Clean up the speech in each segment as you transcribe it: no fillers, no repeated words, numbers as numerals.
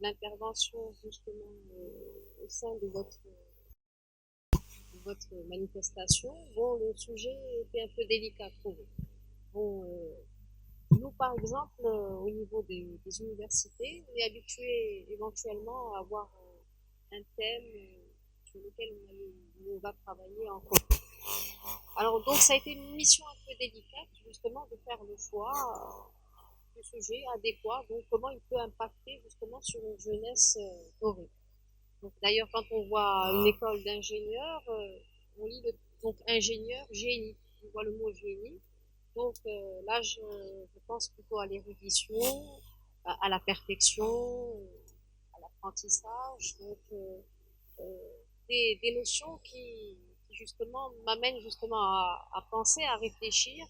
l'intervention justement au sein de votre manifestation. Bon, le sujet était un peu délicat pour vous. Bon, nous, par exemple, au niveau des universités, on est habitué éventuellement à avoir un thème sur lequel on va travailler en commun. Alors, donc, ça a été une mission un peu délicate, justement, de faire le choix du sujet adéquat, donc comment il peut impacter justement sur une jeunesse dorée. Donc, d'ailleurs, quand on voit une école d'ingénieurs, on lit donc ingénieur, génie. On voit le mot génie. Donc là, je pense plutôt à l'érudition, à la perfection, à l'apprentissage, donc des notions qui justement m'amènent justement à penser, à réfléchir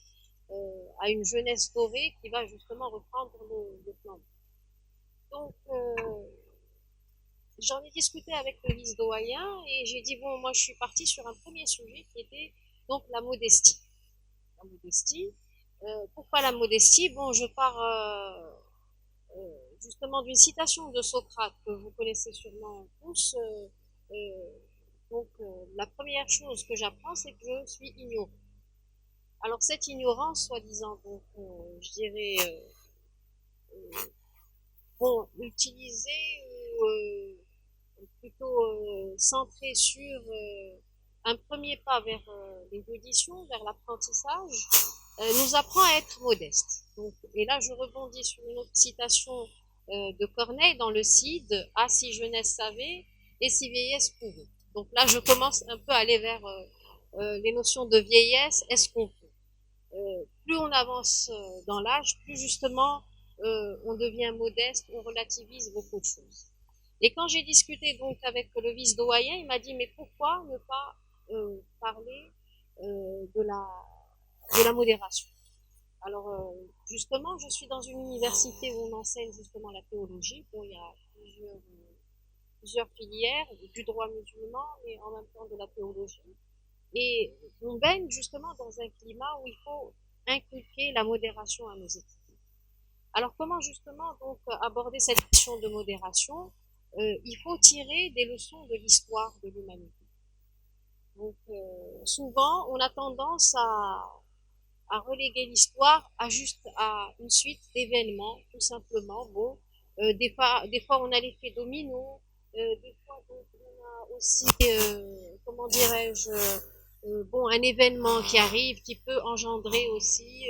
à une jeunesse dorée qui va justement reprendre le plan. Donc j'en ai discuté avec le vice-doyen et j'ai dit bon, moi je suis partie sur un premier sujet qui était donc la modestie. La modestie. Pourquoi la modestie? Bon, je pars justement d'une citation de Socrate que vous connaissez sûrement tous. La première chose que j'apprends, c'est que je suis ignorant. Alors cette ignorance, soi-disant, donc je dirais, bon, utilisée ou plutôt centrée sur un premier pas vers l'érudition, vers l'apprentissage, nous apprend à être modeste. Donc, et là, je rebondis sur une autre citation de Corneille dans le Cide, « Ah, si jeunesse savait, et si vieillesse pouvait ». Donc là, je commence un peu à aller vers les notions de vieillesse, est-ce qu'on peut. Plus on avance dans l'âge, plus justement on devient modeste, on relativise beaucoup de choses. Et quand j'ai discuté donc avec le vice-doyen, il m'a dit mais pourquoi ne pas parler de la modération. Alors justement, je suis dans une université où on enseigne justement la théologie. Bon, il y a plusieurs filières, du droit musulman, mais en même temps de la théologie. Et on baigne justement dans un climat où il faut inculquer la modération à nos étudiants. Alors comment justement donc aborder cette question de modération? Il faut tirer des leçons de l'histoire de l'humanité. Donc souvent on a tendance à reléguer l'histoire à juste à une suite d'événements, tout simplement. Bon, des fois on a l'effet domino, des fois donc, on a aussi, comment dirais-je, bon, un événement qui arrive qui peut engendrer aussi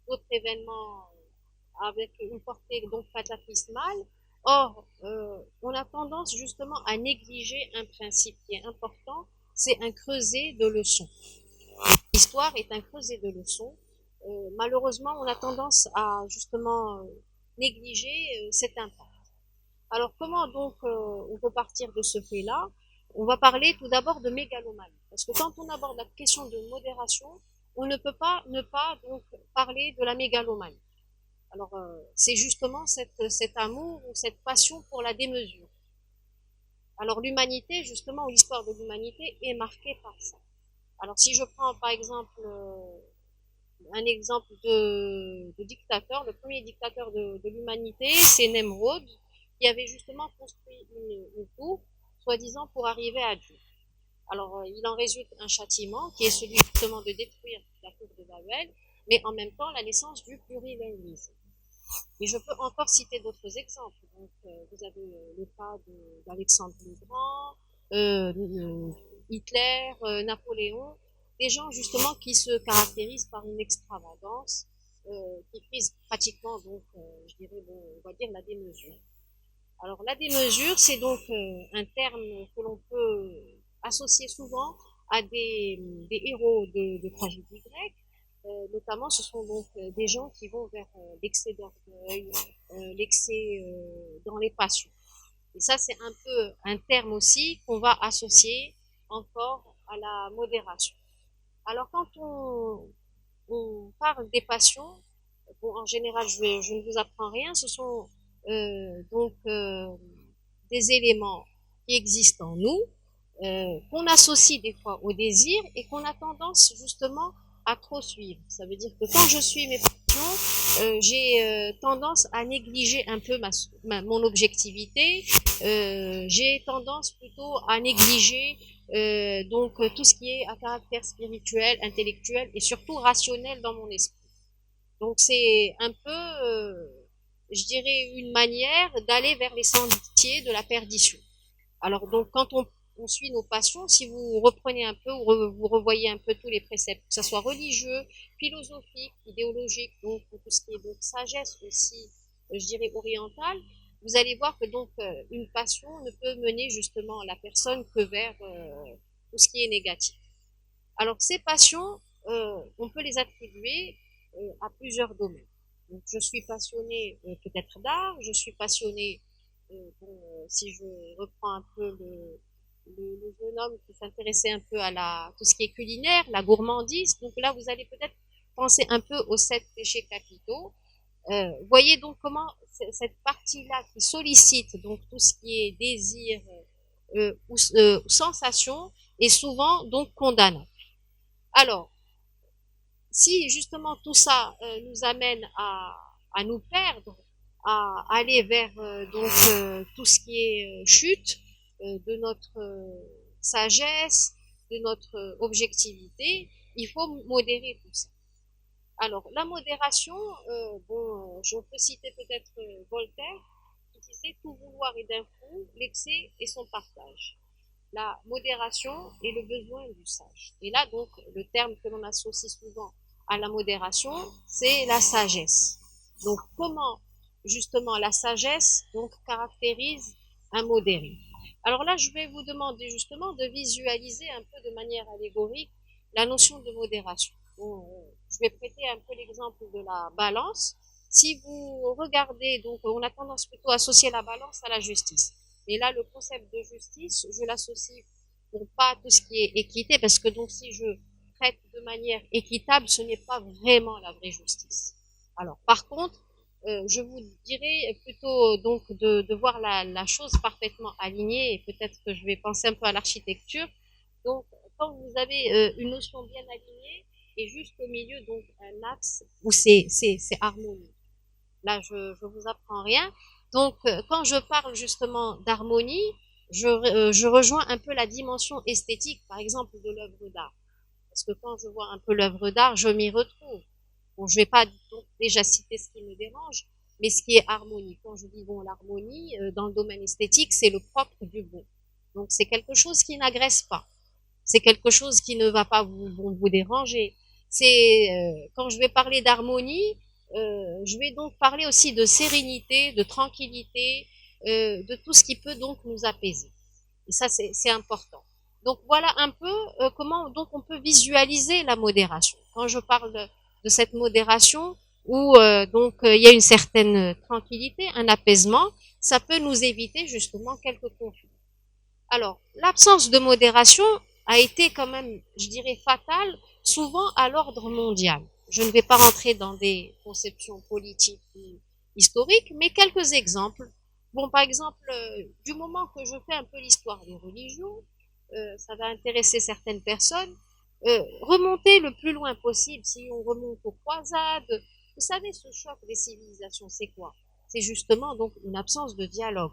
d'autres événements avec une portée donc cataclysmale. Or, on a tendance justement à négliger un principe qui est important, c'est un creuset de leçons. L'histoire est un creuset de leçons. Malheureusement, on a tendance à justement négliger cet impact. Alors, comment donc on peut partir de ce fait-là? On va parler tout d'abord de mégalomanie. Parce que quand on aborde la question de modération, on ne peut pas ne pas donc parler de la mégalomanie. Alors, c'est justement cet amour ou cette passion pour la démesure. Alors, l'humanité, justement, ou l'histoire de l'humanité est marquée par ça. Alors, si je prends par exemple un exemple de dictateur, le premier dictateur de l'humanité, c'est Nemrod, qui avait justement construit une tour, soi-disant pour arriver à Dieu. Alors, il en résulte un châtiment, qui est celui justement de détruire la tour de Babel, mais en même temps la naissance du plurilinguisme. Et je peux encore citer d'autres exemples. Donc, vous avez le cas d'Alexandre le Grand, Hitler, Napoléon, des gens justement qui se caractérisent par une extravagance, qui frise pratiquement donc, je dirais, bon, on va dire la démesure. Alors la démesure, c'est donc un terme que l'on peut associer souvent à des héros de tragédie grecque. Notamment, ce sont donc des gens qui vont vers l'excès d'orgueil, l'excès dans les passions. Et ça, c'est un peu un terme aussi qu'on va associer encore à la modération. Alors, quand on parle des passions, bon, en général, je ne vous apprends rien, ce sont donc des éléments qui existent en nous, qu'on associe des fois au désir et qu'on a tendance justement à trop suivre. Ça veut dire que quand je suis mes modération, j'ai tendance à négliger un peu mon objectivité. J'ai tendance plutôt à négliger donc tout ce qui est à caractère spirituel, intellectuel et surtout rationnel dans mon esprit. Donc c'est un peu, je dirais, une manière d'aller vers les sentiers de la perdition. Alors donc quand on suit nos passions, si vous reprenez un peu, ou vous revoyez un peu tous les préceptes, que ce soit religieux, philosophiques, idéologiques, donc tout ce qui est donc sagesse aussi, je dirais orientale, vous allez voir que donc une passion ne peut mener justement la personne que vers tout ce qui est négatif. Alors ces passions, on peut les attribuer à plusieurs domaines. Donc, je suis passionnée peut-être d'art, je suis passionnée, si je reprends un peu le jeune homme qui s'intéressait un peu à tout ce qui est culinaire, la gourmandise. Donc là, vous allez peut-être penser un peu aux 7 péchés capitaux. Voyez donc comment cette partie-là qui sollicite donc tout ce qui est désir ou sensation est souvent donc condamnable. Alors, si justement tout ça nous amène à nous perdre, à aller vers tout ce qui est chute de notre sagesse, de notre objectivité, il faut modérer tout ça. Alors, la modération, je peux citer peut-être Voltaire, qui disait tout vouloir est d'un fou, l'excès est son partage. La modération est le besoin du sage. Et là, donc, le terme que l'on associe souvent à la modération, c'est la sagesse. Donc, comment, justement, la sagesse, donc, caractérise un modéré? Alors là, je vais vous demander, justement, de visualiser un peu de manière allégorique la notion de modération. Bon, je vais prêter un peu l'exemple de la balance. Si vous regardez, donc, on a tendance plutôt à associer la balance à la justice. Et là, le concept de justice, je l'associe pour pas tout ce qui est équité, parce que donc si je traite de manière équitable, ce n'est pas vraiment la vraie justice. Alors, par contre, je vous dirais plutôt donc de voir la chose parfaitement alignée, et peut-être que je vais penser un peu à l'architecture. Donc, quand vous avez une notion bien alignée, et juste au milieu, donc un axe où c'est harmonieux. Là, je vous apprends rien. Donc, quand je parle justement d'harmonie, je rejoins un peu la dimension esthétique, par exemple, de l'œuvre d'art. Parce que quand je vois un peu l'œuvre d'art, je m'y retrouve. Bon, je vais pas donc déjà citer ce qui me dérange, mais ce qui est harmonie. Quand je dis bon, l'harmonie, dans le domaine esthétique, c'est le propre du beau. Donc, c'est quelque chose qui n'agresse pas. C'est quelque chose qui ne va pas vous déranger. C'est quand je vais parler d'harmonie, je vais donc parler aussi de sérénité, de tranquillité, de tout ce qui peut donc nous apaiser. Et ça, c'est important. Donc voilà un peu comment donc on peut visualiser la modération. Quand je parle de cette modération où il y a une certaine tranquillité, un apaisement, ça peut nous éviter justement quelques conflits. Alors, l'absence de modération a été quand même, je dirais, fatale, souvent à l'ordre mondial. Je ne vais pas rentrer dans des conceptions politiques ou historiques, mais quelques exemples. Bon, par exemple, du moment que je fais un peu l'histoire des religions, ça va intéresser certaines personnes. Remonter le plus loin possible, si on remonte aux croisades, vous savez, ce choc des civilisations, c'est quoi? C'est justement donc une absence de dialogue.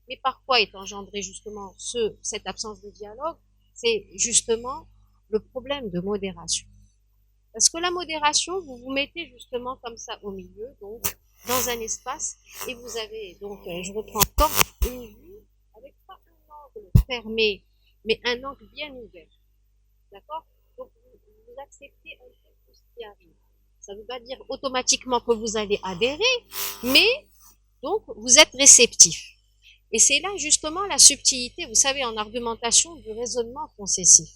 Mais par quoi est engendré justement cette absence de dialogue? C'est justement le problème de modération. Parce que la modération, vous vous mettez justement comme ça au milieu, donc dans un espace, et vous avez donc, je reprends encore, une vue avec pas un angle fermé, mais un angle bien ouvert. D'accord? Donc vous acceptez un peu tout ce qui arrive. Ça ne veut pas dire automatiquement que vous allez adhérer, mais donc vous êtes réceptif. Et c'est là justement la subtilité, vous savez, en argumentation du raisonnement concessif.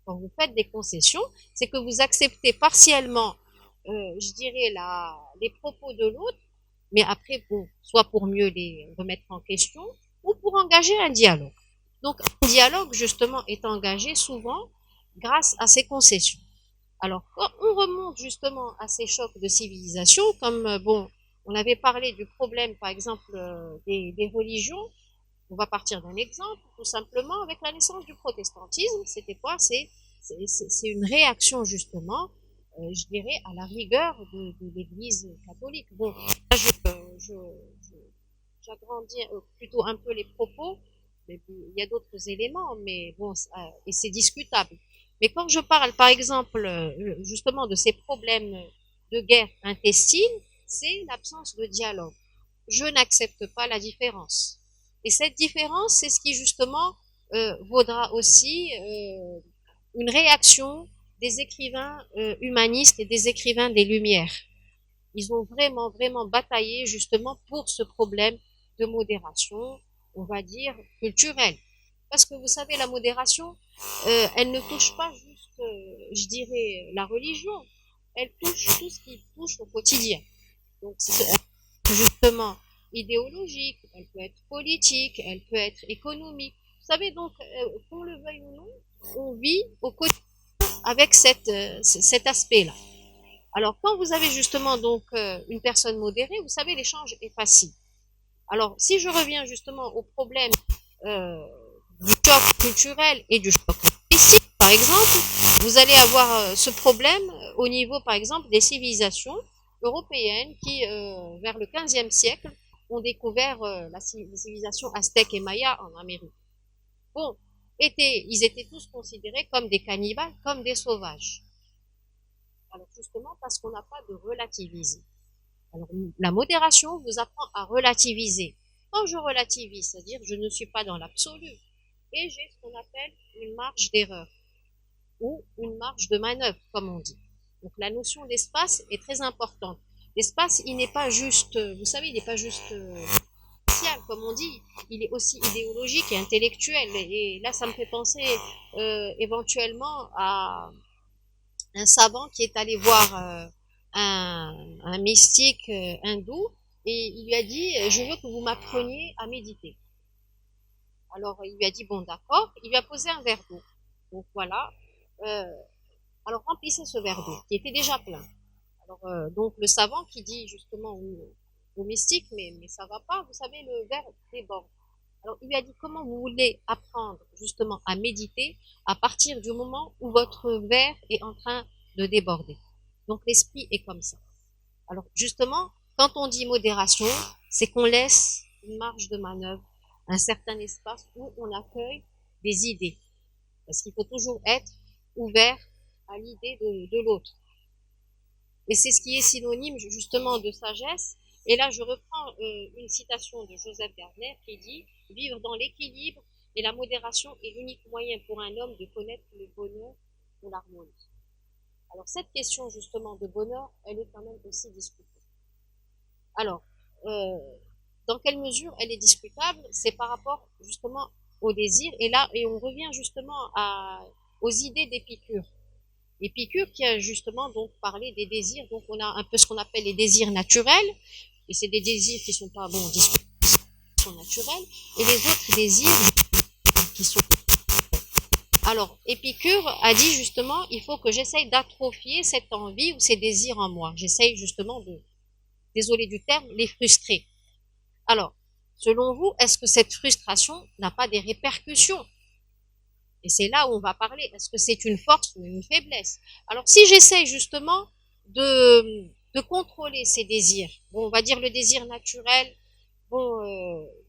Quand vous faites des concessions, c'est que vous acceptez partiellement, je dirais, les propos de l'autre, mais après, soit pour mieux les remettre en question, ou pour engager un dialogue. Donc, un dialogue, justement, est engagé souvent grâce à ces concessions. Alors, quand on remonte justement à ces chocs de civilisation, comme, on avait parlé du problème, par exemple, des religions. On va partir d'un exemple, tout simplement, avec la naissance du protestantisme. C'était quoi? C'est une réaction, justement, je dirais, à la rigueur de l'Église catholique. Bon, j'agrandis plutôt un peu les propos, mais il y a d'autres éléments, mais bon, et c'est discutable. Mais quand je parle, par exemple, justement de ces problèmes de guerre intestine, c'est l'absence de dialogue. Je n'accepte pas la différence. Et cette différence, c'est ce qui justement vaudra aussi une réaction des écrivains humanistes et des écrivains des Lumières. Ils ont vraiment, vraiment bataillé justement pour ce problème de modération, on va dire, culturelle. Parce que vous savez, la modération, elle ne touche pas juste, je dirais, la religion, elle touche tout ce qui touche au quotidien. Donc, c'est justement idéologique, elle peut être politique, elle peut être économique. Vous savez, donc, qu'on le veuille ou non, on vit au quotidien avec cet aspect-là. Alors, quand vous avez justement donc une personne modérée, vous savez, l'échange est facile. Alors, si je reviens justement au problème euh, du choc culturel et du choc linguistique, par exemple, vous allez avoir ce problème au niveau, par exemple, des civilisations européennes qui, vers le 15e siècle, ont découvert les civilisations aztèques et mayas en Amérique. Bon, ils étaient tous considérés comme des cannibales, comme des sauvages. Alors justement parce qu'on n'a pas de relativisme. Alors la modération vous apprend à relativiser. Quand je relativise, c'est-à-dire je ne suis pas dans l'absolu, et j'ai ce qu'on appelle une marge d'erreur ou une marge de manœuvre, comme on dit. Donc la notion d'espace est très importante. L'espace, il n'est pas juste, vous savez, il n'est pas juste social, comme on dit, il est aussi idéologique et intellectuel. Et là, ça me fait penser éventuellement à un savant qui est allé voir un mystique hindou et il lui a dit je veux que vous m'appreniez à méditer. Alors il lui a dit bon d'accord, il lui a posé un verre d'eau. Donc voilà, euh, alors remplissez ce verre d'eau qui était déjà plein. Alors donc le savant qui dit justement au mystique mais ça va pas, vous savez le verre déborde. Alors il lui a dit comment vous voulez apprendre justement à méditer à partir du moment où votre verre est en train de déborder. Donc l'esprit est comme ça. Alors justement, quand on dit modération, c'est qu'on laisse une marge de manœuvre, un certain espace où on accueille des idées. Parce qu'il faut toujours être ouvert à l'idée de l'autre. Et c'est ce qui est synonyme justement de sagesse. Et là, je reprends une citation de Joseph Garner qui dit « Vivre dans l'équilibre et la modération est l'unique moyen pour un homme de connaître le bonheur ou l'harmonie. » Alors cette question justement de bonheur, elle est quand même aussi discutée. Alors, euh, dans quelle mesure elle est discutable? C'est par rapport justement au désir. Et là, et on revient justement aux idées d'Épicure. Épicure qui a justement donc parlé des désirs. Donc on a un peu ce qu'on appelle les désirs naturels. Et c'est des désirs qui sont pas bon, discutables, qui sont naturels. Et les autres désirs qui sont... Alors, Épicure a dit justement, il faut que j'essaye d'atrophier cette envie ou ces désirs en moi. J'essaye justement de, désolé du terme, les frustrer. Alors, selon vous, est-ce que cette frustration n'a pas des répercussions? Et c'est là où on va parler. Est-ce que c'est une force ou une faiblesse? Alors, si j'essaye justement de contrôler ces désirs, bon, on va dire le désir naturel, bon,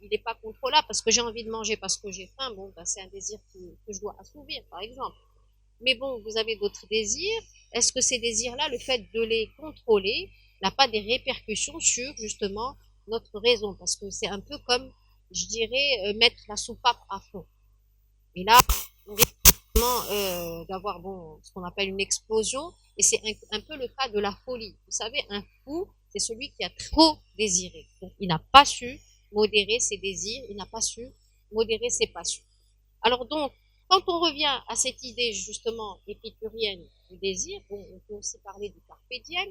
il n'est pas contrôlable parce que j'ai envie de manger parce que j'ai faim, bon, ben, c'est un désir que je dois assouvir, par exemple. Mais bon, vous avez d'autres désirs. Est-ce que ces désirs-là, le fait de les contrôler, n'a pas des répercussions sur justement notre raison? Parce que c'est un peu comme, je dirais, mettre la soupape à fond. Et là, on risque d'avoir bon, ce qu'on appelle une explosion. Et c'est un peu le cas de la folie. Vous savez, un fou, c'est celui qui a trop désiré. Donc, il n'a pas su modérer ses désirs, il n'a pas su modérer ses passions. Alors donc, quand on revient à cette idée justement épicurienne du désir, bon, on peut aussi parler du carpe diem,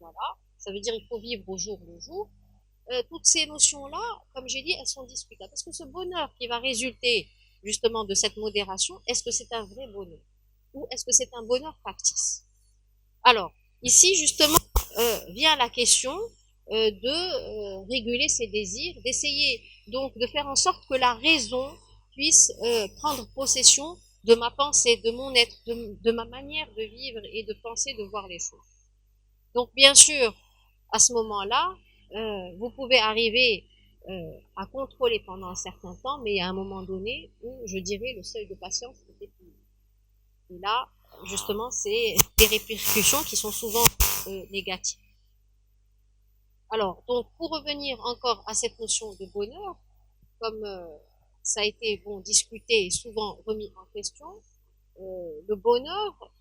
voilà, ça veut dire il faut vivre au jour le jour. Toutes ces notions-là, comme j'ai dit, elles sont discutables. Parce que ce bonheur qui va résulter justement de cette modération, est-ce que c'est un vrai bonheur? Ou est-ce que c'est un bonheur factice? Alors, ici justement vient la question de réguler ses désirs, d'essayer donc de faire en sorte que la raison puisse prendre possession de ma pensée, de mon être, de ma manière de vivre et de penser, de voir les choses. Donc bien sûr, à ce moment-là, vous pouvez arriver à contrôler pendant un certain temps, mais il y a un moment donné où je dirais le seuil de patience est épuisé. Et là, justement, c'est des répercussions qui sont souvent négatives. Alors, donc, pour revenir encore à cette notion de bonheur, comme ça a été bon discuté et souvent remis en question, le bonheur,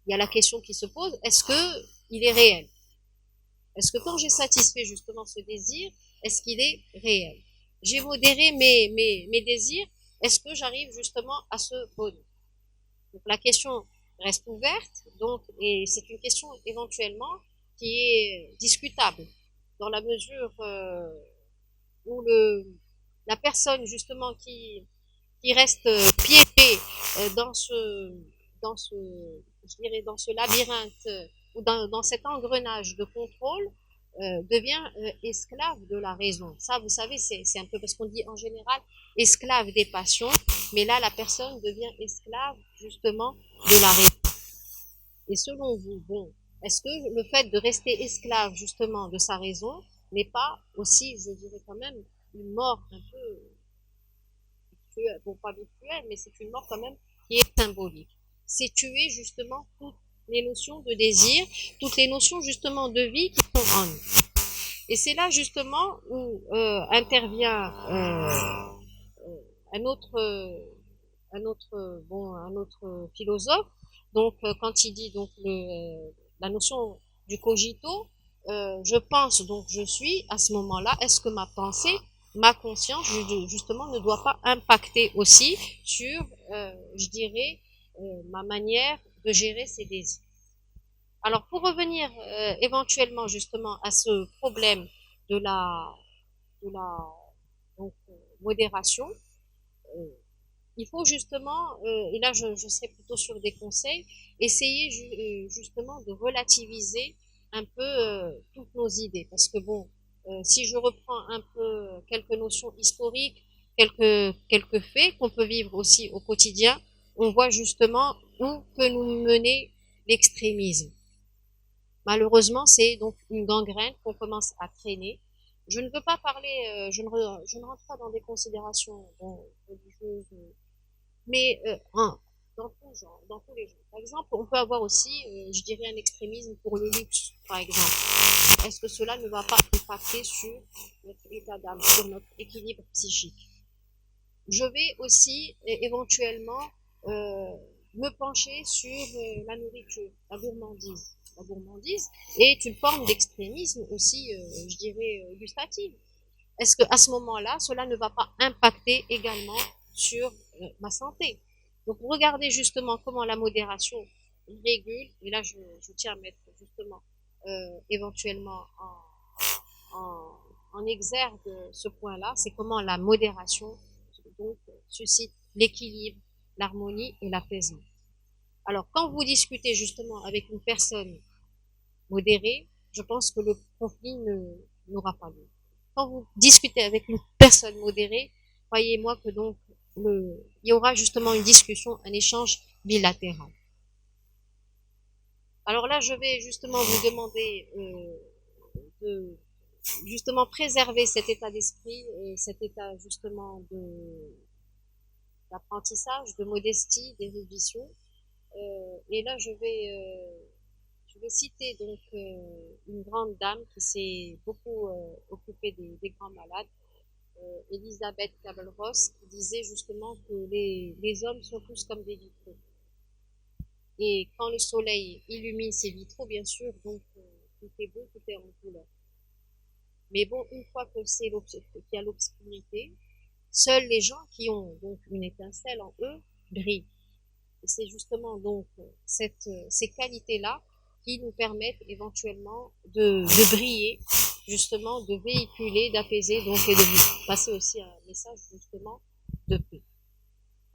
il y a la question qui se pose, est-ce que il est réel? Est-ce que quand j'ai satisfait justement ce désir, est-ce qu'il est réel? J'ai modéré mes désirs, est-ce que j'arrive justement à ce bonheur? Donc la question reste ouverte, donc, et c'est une question éventuellement qui est discutable, dans la mesure où la personne justement qui reste piégée dans ce, je dirais, dans ce labyrinthe ou dans cet engrenage de contrôle devient esclave de la raison. Ça, vous savez, c'est un peu parce qu'on dit en général esclave des passions, mais là, la personne devient esclave justement de la raison. Et selon vous, bon, est-ce que le fait de rester esclave justement de sa raison n'est pas aussi, je dirais quand même, une mort un peu virtuelle, bon pas virtuelle, mais c'est une mort quand même qui est symbolique. C'est tuer justement toutes les notions de désir, toutes les notions justement de vie qui sont en nous. Et c'est là justement où intervient un autre, un autre philosophe. Donc, quand il dit donc la notion du cogito, je pense donc je suis. À ce moment-là, est-ce que ma pensée, ma conscience, justement, ne doit pas impacter aussi sur, je dirais, ma manière de gérer ces désirs. Alors, pour revenir éventuellement justement à ce problème de la donc, modération, euh, il faut justement, et là je serai plutôt sur des conseils, essayer justement de relativiser un peu toutes nos idées. Parce que bon, si je reprends un peu quelques notions historiques, quelques faits qu'on peut vivre aussi au quotidien, on voit justement où peut nous mener l'extrémisme. Malheureusement, c'est donc une gangrène qu'on commence à traîner. Je ne veux pas parler, je ne rentre pas dans des considérations bon, religieuses, mais dans tout genre, dans tous les genres. Par exemple, on peut avoir aussi, je dirais, un extrémisme pour le luxe, par exemple. Est-ce que cela ne va pas impacter sur notre état d'âme, sur notre équilibre psychique? Je vais aussi éventuellement euh, me pencher sur la nourriture, la gourmandise. La gourmandise est une forme d'extrémisme aussi, je dirais, gustative. Est-ce que à ce moment-là, cela ne va pas impacter également sur ma santé? Donc, regardez justement comment la modération régule, et là je tiens à mettre justement éventuellement en exergue ce point-là, c'est comment la modération donc, suscite l'équilibre, l'harmonie et l'apaisement. Alors, quand vous discutez justement avec une personne modérée, je pense que le conflit n'aura pas lieu. Quand vous discutez avec une personne modérée, croyez-moi que donc il y aura justement une discussion, un échange bilatéral. Alors là, je vais justement vous demander de justement préserver cet état d'esprit, cet état justement d'apprentissage, de modestie, d'érudition. Et là, je vais citer donc une grande dame qui s'est beaucoup occupée des grands malades, Elisabeth Kübler-Ross, qui disait justement que les hommes sont tous comme des vitraux. Et quand le soleil illumine ces vitraux, bien sûr, donc tout est beau, tout est en couleur. Mais bon, une fois que qu'il y a l'obscurité, seuls les gens qui ont donc une étincelle en eux brillent. Et c'est justement donc ces qualités-là qui nous permettent éventuellement de briller, justement, de véhiculer, d'apaiser, donc et de passer aussi un message justement de paix.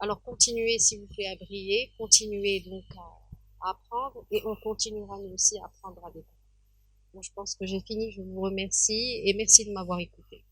Alors continuez s'il vous plaît à briller, continuez donc à apprendre et on continuera nous aussi à apprendre avec vous. Bon, je pense que j'ai fini, je vous remercie et merci de m'avoir écouté.